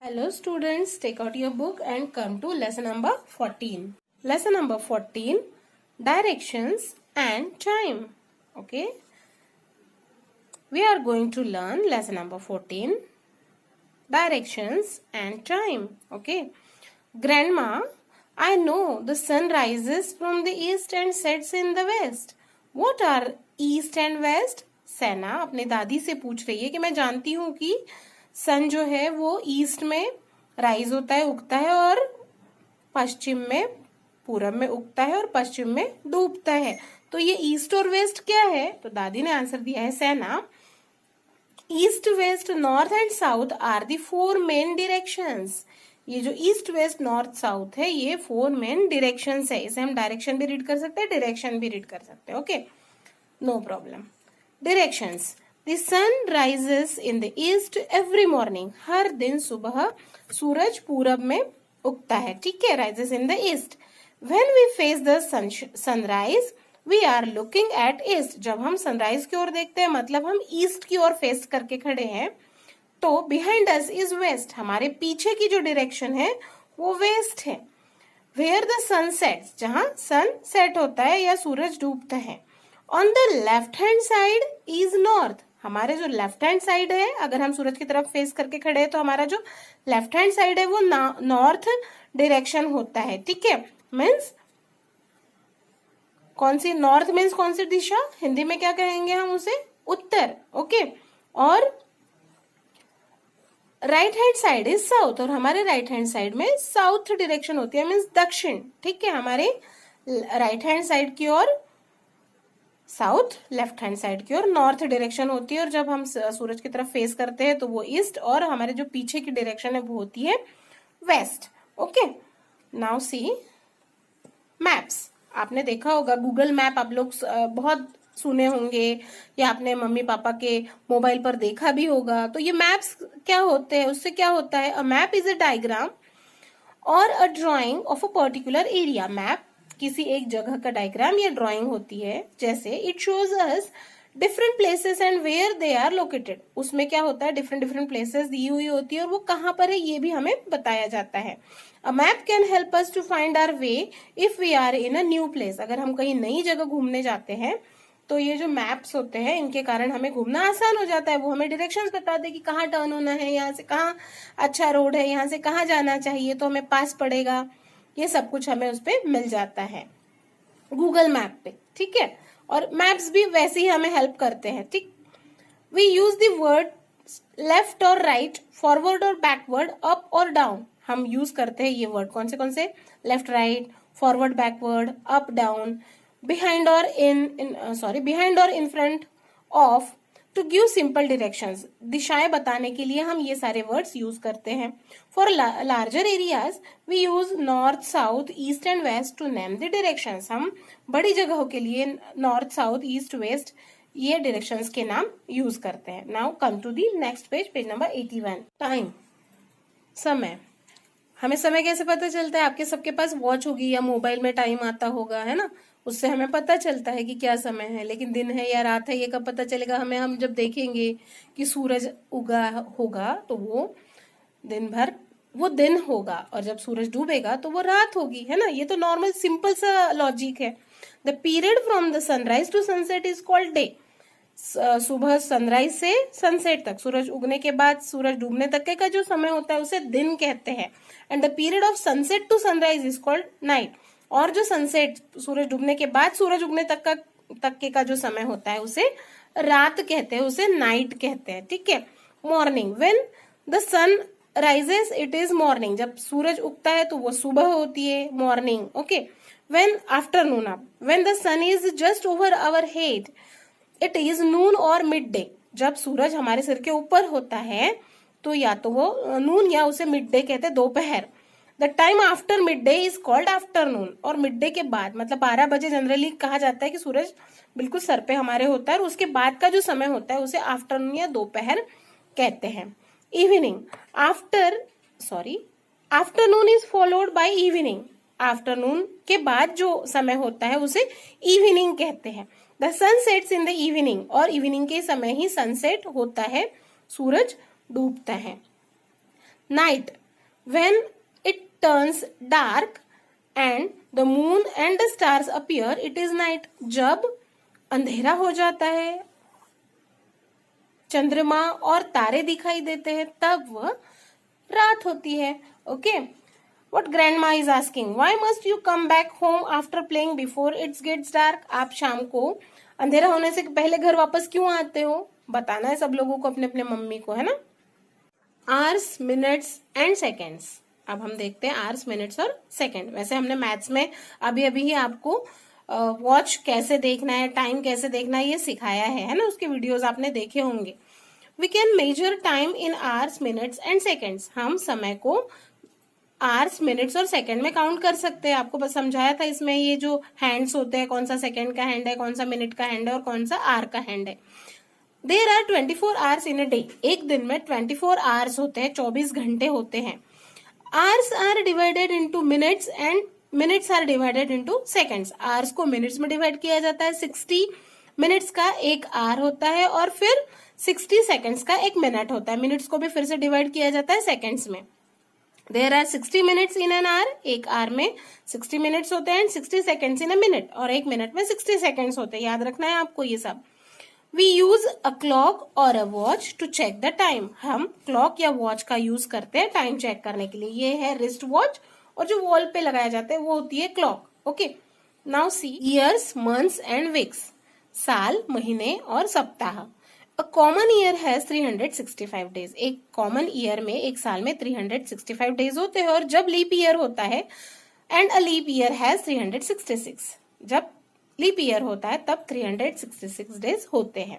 Hello students, take out your book and come to lesson number 14. Lesson number 14, directions and time. Okay. We are going to learn lesson number 14, directions and time. Okay. Grandma, I know the sun rises from the east and sets in the west. What are east and west? सैना अपने दादी से पूछ रही है कि मैं जानती हूँ कि सन जो है वो ईस्ट में राइज होता है, उगता है, और पश्चिम में, पूरब में उगता है और पश्चिम में डूबता है. तो ये ईस्ट और वेस्ट क्या है? तो दादी ने आंसर दिया है Saina, east west north and south are the four main directions. ये जो ईस्ट वेस्ट नॉर्थ साउथ है ये फोर मेन डिरेक्शंस है. इसे हम डायरेक्शन भी रीड कर सकते हैं, डायरेक्शन भी रीड कर सकते हैं. Okay, no problem. Directions. The sun rises in the east every morning. हर दिन सुबह सूरज पूरब में उगता है. ठीक है, rises in the east. When we face the sunrise, we are looking at east. जब हम सनराइज की ओर देखते हैं मतलब हम ईस्ट की ओर फेस करके खड़े हैं. तो behind us is west. हमारे पीछे की जो डायरेक्शन है वो वेस्ट है. Where the sun sets, जहाँ सन सेट होता है या सूरज डूबता है. On the left hand side is north. हमारे जो लेफ्ट हैंड साइड है, अगर हम सूरज की तरफ फेस करके खड़े हैं तो हमारा जो लेफ्ट हैंड साइड है वो नॉर्थ डायरेक्शन होता है. ठीक है, मीन्स कौन सी नॉर्थ मीन्स कौन सी दिशा? हिंदी में क्या कहेंगे हम उसे? उत्तर. ओके, और right hand side is south, और हमारे राइट हैंड साइड में साउथ डायरेक्शन होती है, मीन्स दक्षिण. ठीक है, हमारे राइट हैंड साइड की ओर साउथ, लेफ्ट हैंड साइड की ओर नॉर्थ डायरेक्शन होती है, और जब हम सूरज की तरफ फेस करते हैं तो वो ईस्ट, और हमारे जो पीछे की डायरेक्शन है वो होती है west. Okay, now see maps. आपने देखा होगा गूगल मैप, आप लोग बहुत सुने होंगे या आपने मम्मी पापा के मोबाइल पर देखा भी होगा. तो ये मैप्स क्या होते हैं, उससे क्या होता है? A map is a diagram or a drawing of a particular area. Map किसी एक जगह का डायग्राम या ड्राइंग होती है. जैसे it shows us different places and where they are located. उसमें क्या होता है? डिफरेंट डिफरेंट प्लेसेस दी हुई होती है और वो कहाँ पर है ये भी हमें बताया जाता है. A map can help us to find our way if we are in a new place. अगर हम कहीं नई जगह घूमने जाते हैं तो ये जो मैप्स होते हैं इनके कारण हमें घूमना आसान हो जाता है. वो हमें डायरेक्शंस बताते हैं कि कहाँ टर्न होना है, यहाँ से कहाँ अच्छा रोड है, यहाँ से कहाँ जाना चाहिए, तो हमें पास पड़ेगा. ये सब कुछ हमें उस पर मिल जाता है गूगल मैप पे. ठीक है, और मैप्स भी वैसे ही हमें हेल्प करते हैं. ठीक, we use the word left और राइट, फॉरवर्ड और बैकवर्ड, अप और डाउन. हम यूज करते हैं ये वर्ड. कौन से? Left right, forward backward, up down, behind और बिहाइंड और in front of, to give simple directions. दिशाएं बताने के लिए हम ये सारे वर्ड्स यूज करते हैं. For larger areas we use north, south, east and west to name the directions. हम बड़ी जगहों के लिए नॉर्थ, साउथ, ईस्ट, वेस्ट ये डायरेक्शंस के नाम यूज करते हैं. Now come to the next page, page number 81. Time, समय. हमें समय कैसे पता चलता है? आपके सबके पास वॉच होगी या मोबाइल में टाइम आता होगा, है ना? उससे हमें पता चलता है कि क्या समय है. लेकिन दिन है या रात है ये कब पता चलेगा हमें? हम जब देखेंगे कि सूरज उगा होगा तो वो दिन भर वो दिन होगा, और जब सूरज डूबेगा तो वो रात होगी, है ना? ये तो नॉर्मल सिंपल सा लॉजिक है. The period from the sunrise to sunset is called day. सुबह सनराइज से सनसेट तक, सूरज उगने के बाद सूरज डूबने तक का जो समय होता है उसे दिन कहते हैं. And the period of sunset to sunrise is called night. और जो सनसेट, सूरज डूबने के बाद सूरज उगने तक का जो समय होता है उसे रात कहते हैं, उसे नाइट कहते हैं. ठीक है. Morning, when the sun rises it is morning. जब सूरज उगता है तो वो सुबह होती है, morning. Okay. When afternoon, when the sun is just over our head it is noon or mid day. जब सूरज हमारे सिर के ऊपर होता है तो या तो वो नून या उसे मिड डे कहते हैं, दोपहर. The time after mid day is called afternoon. और मिड डे के बाद मतलब 12 बजे जनरली कहा जाता है कि सूरज बिल्कुल सर पे हमारे होता है, और उसके बाद का जो समय होता है उसे आफ्टरनून या दोपहर कहते हैं. Evening, afternoon is followed by evening. Afternoon के बाद जो समय होता है उसे इवनिंग कहते हैं. The sun sets in the evening. और इवनिंग के समय ही सनसेट होता है, सूरज डूबता है. Night, when it turns dark and the moon and the stars appear it is night. जब अंधेरा हो जाता है, चंद्रमा और तारे दिखाई देते हैं, तब वह रात होती है। Okay, what grandma is asking, why must you come back home after playing before it's gets dark. आप शाम को अंधेरा होने से पहले घर वापस क्यों आते हो, बताना है सब लोगों को, अपने अपने मम्मी को, है ना। Hours, minutes and seconds. अब हम देखते हैं आवर्स, मिनट्स और सेकेंड। वैसे हमने मैथ्स में अभी अभी ही आपको वॉच कैसे देखना है, टाइम कैसे देखना है, ये सिखाया है ना, उसके वीडियोस आपने देखे होंगे। We can measure time in hours, minutes and seconds. हम समय को आवर्स, मिनट्स और सेकंड में काउंट कर सकते हैं। आपको बस समझाया था इसमें, ये जो हैंड्स होते हैं, कौन सा सेकंड का हैंड है, कौन सा मिनट का हैंड है और कौन सा आवर का हैंड है। There are 24 hours in a day. एक दिन में 24 आवर्स होते हैं, 24 घंटे होते हैं। Hours are divided into minutes and minutes are divided into seconds. Hours को मिनट्स में डिवाइड किया जाता है, 60 मिनट्स का एक आवर होता है और फिर 60 सेकंड्स का एक मिनट होता है। मिनट्स को भी फिर से डिवाइड किया जाता है सेकंड्स में। There are 60 minutes in an hour. एक आवर में 60 मिनट्स होते हैं, 60 सेकंड्स इन अ मिनट, और एक मिनट में 60 सेकंड्स होते हैं। याद रखना है आपको ये सब। वी यूज अ क्लॉक और a watch to check the time. हम क्लॉक या वॉच का यूज करते हैं टाइम चेक करने के लिए। ये है रिस्ट वॉच, और जो वॉल पे लगाया जाता है वो होती है clock. Okay, now C years, months and weeks. साल, महीने और सप्ताह। A common year has 365 days. एक कॉमन ईयर में, एक साल में 365 डेज होते हैं, और जब लीप ईयर होता है, and a leap year has 366। जब लीप ईयर होता है तब 366 डेज होते हैं।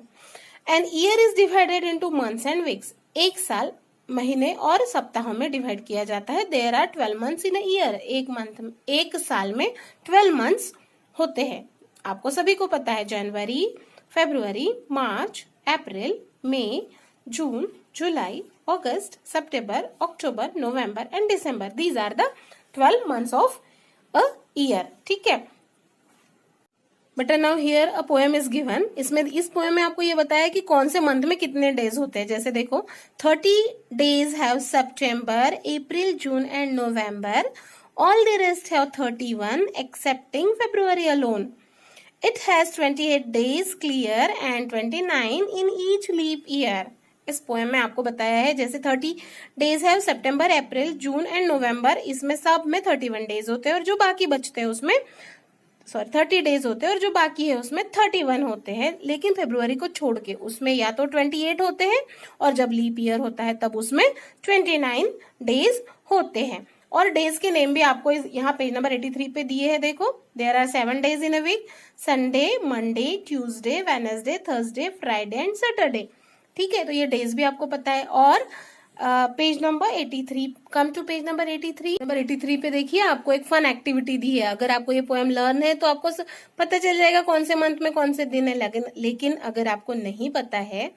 An year is divided into months and weeks. एक साल महीने और सप्ताहों में डिवाइड किया जाता है। There are 12 months in a year. एक साल में 12 मंथ्स होते हैं। आपको सभी को पता है, January, February, March, April, May, June, July, August, September, October, November and December. These are the 12 months of a year. ठीक है, but now here a poem is given. इसमें, इस पोएम में आपको ये बताया कि कौन से मंथ में कितने डेज होते हैं। जैसे देखो, 30 days have September, April, June and November. All the rest have 31 accepting February alone. It has 28 days clear and 29 in each leap year. इस पोएम में आपको बताया है, जैसे 30 डेज है सितंबर, अप्रैल, जून एंड नवंबर, इसमें सब में 31 डेज होते हैं, और जो बाकी बचते हैं उसमें 30 डेज होते हैं, और जो बाकी है उसमें 31 होते हैं। लेकिन फरवरी को छोड़ के उसमें या तो 28 होते हैं, और जब लीप ईयर होता है तब उसमें 29 डेज होते हैं। और डेज के नेम भी आपको यहाँ पेज नंबर 83 पे दिए हैं। देखो, there are 7 days in a week, Sunday, Monday, Tuesday, Wednesday, Thursday, Friday and Saturday. ठीक है, तो ये डेज भी आपको पता है। और page number 83, come to page number 83। Number 83 पे देखिए, आपको एक फन एक्टिविटी दी है। अगर आपको ये पोएम लर्न है तो आपको पता चल जाएगा कौन से मंथ में कौन से दिन है। लेकिन अगर आपको नहीं पता है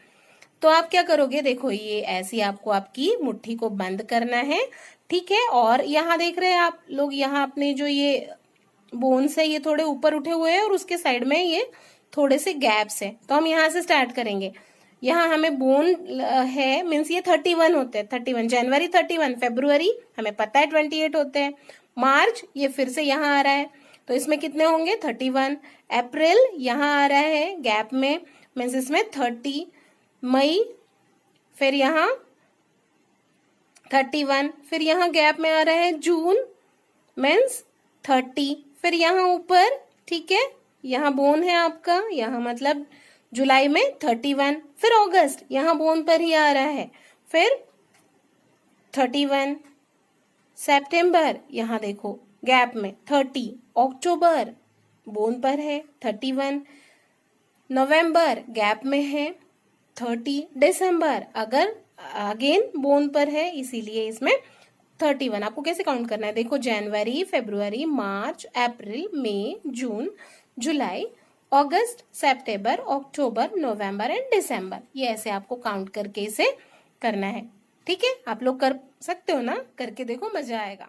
तो आप क्या करोगे, देखो ये ऐसी आपको आपकी मुट्ठी को बंद करना है। ठीक है, और यहाँ देख रहे हैं आप लोग, यहाँ अपने जो ये बोन्स है ये थोड़े ऊपर उठे हुए हैं, और उसके साइड में ये थोड़े से गैप्स है। तो हम यहाँ से स्टार्ट करेंगे। यहाँ हमें बोन है, मीन्स ये 31 होते हैं। 31 जनवरी, 31 फरवरी हमें पता है 28 होते हैं। मार्च ये फिर से यहाँ आ रहा है, तो इसमें कितने होंगे 31। अप्रैल यहाँ आ रहा है गैप में, मीन्स इसमें 30। मई, फिर यहाँ 31, फिर यहाँ गैप में आ रहा है जून, मीन्स 30, फिर यहाँ ऊपर, ठीक है, यहाँ बोन है आपका, यहाँ मतलब जुलाई में 31, फिर अगस्त यहाँ बोन पर ही आ रहा है, फिर 31, सितंबर यहाँ देखो गैप में 30, अक्टूबर बोन पर है 31, नवंबर गैप में है 30, दिसंबर अगर अगेन बोन पर है, इसीलिए इसमें 31। आपको कैसे काउंट करना है, देखो जनवरी, February, March, April, May, June, July, August, September, October, November and दिसंबर। ये ऐसे आपको काउंट करके इसे करना है। ठीक है, आप लोग कर सकते हो ना, करके देखो, मजा आएगा।